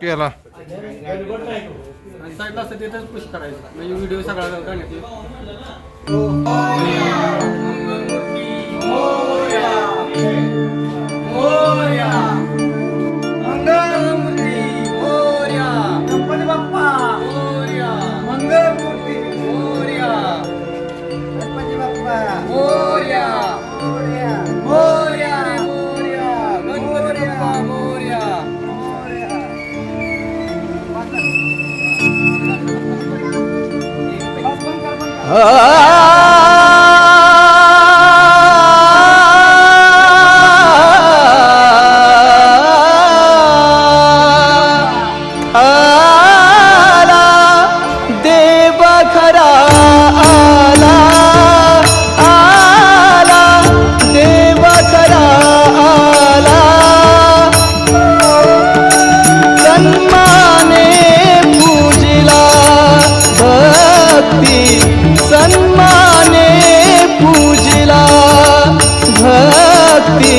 केला साईडला असं तिथंच पुश करायचं म्हणजे व्हिडिओ सगळा काढण्यात येईल. गणपती बाप्पा मंगळमूर्ती गणपती बाप्पा मोरया मोरया मोरया मोरया गणपती बाप्पा मोरया. आला देव खरा आला आला देव खरा आला सन्माने पूजिला भक्ती सन्माने पूजिला भक्ती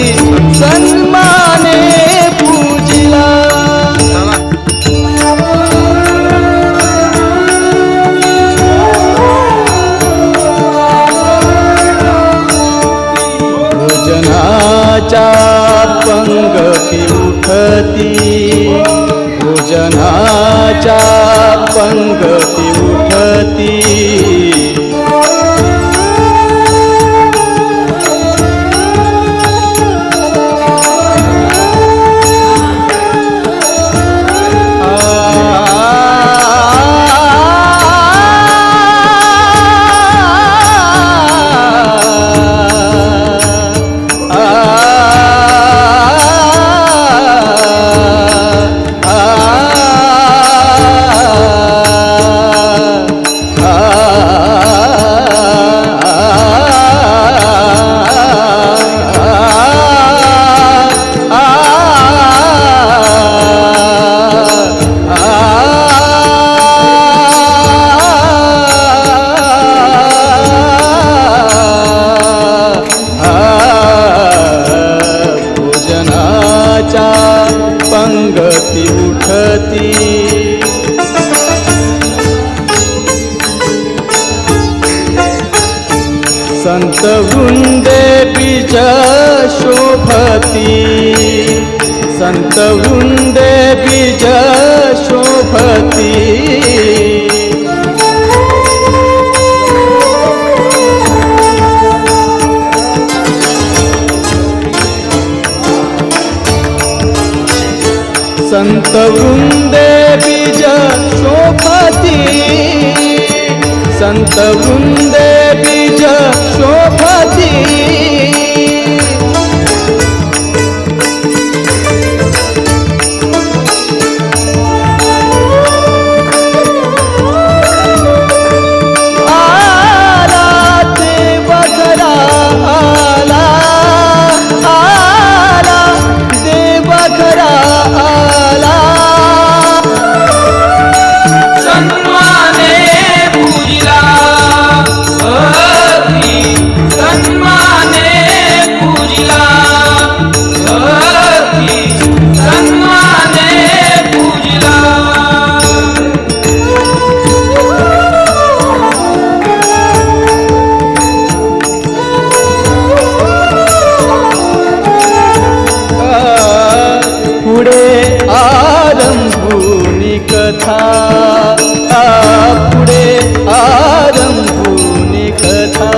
सन्माने पूजिला. भोजनाच्या पंगती उठती भोजनाच्या पंगती उठती पंगती उठती संत वृंदे बीज शोभती संत वृंदे बीज शोभती संत वृंदे बीज शोभती संत वृंदे बीज शोभती आला देव खरा आला आला देव खरा सन्माने पूजिला भक्ती सन्माने पूजिला भक्ती सन्माने पूजिला. पुढे आरंभूनी कथा पुढे आरंभूनी कथा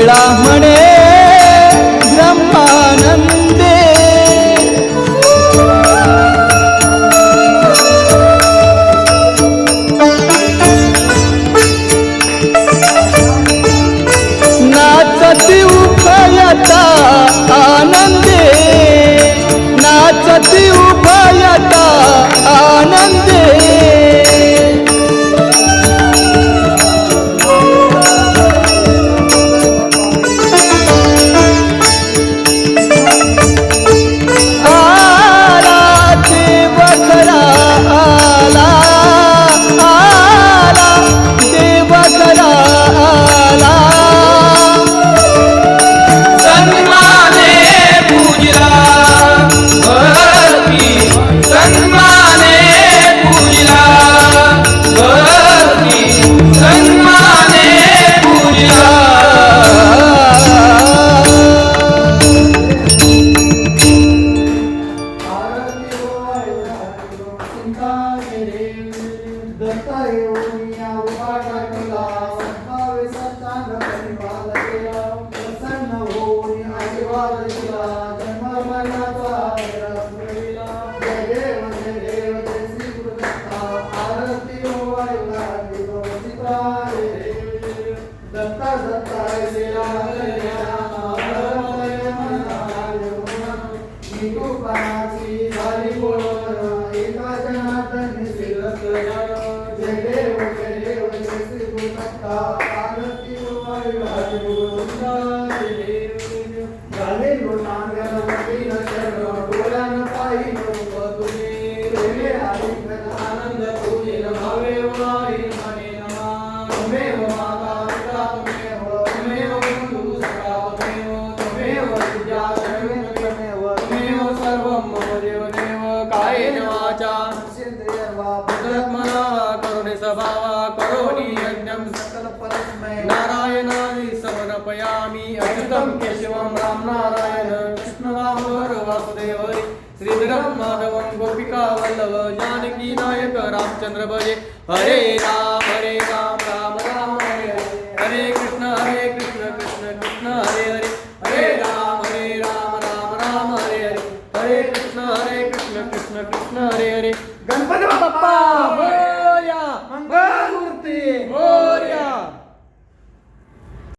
शिळा म्हणे ब्रह्मानंदे नाचती उभयता आनंदे नाचती उभयता आनंदे आला देव खरा आला आला देव खरा आला सन्माने पूजिला भक्ती सन्माने पूजिला भक्ती सन्माने पूजिला नारायणानि समर्पयामि अच्युतं केशवं राम नारायण कृष्ण दामोदर वासुदेव हरि श्रीधरं माधवं गोपिका वल्लभ जानकी नायक रामचंद्र भजे हरे राम राम राम हरे हरे हरे कृष्ण कृष्ण कृष्ण हरे हरे हरे राम राम राम हरे हरे हरे कृष्ण कृष्ण कृष्ण हरे हरे गणपती बाप्पा मोरया मंगलमूर्ती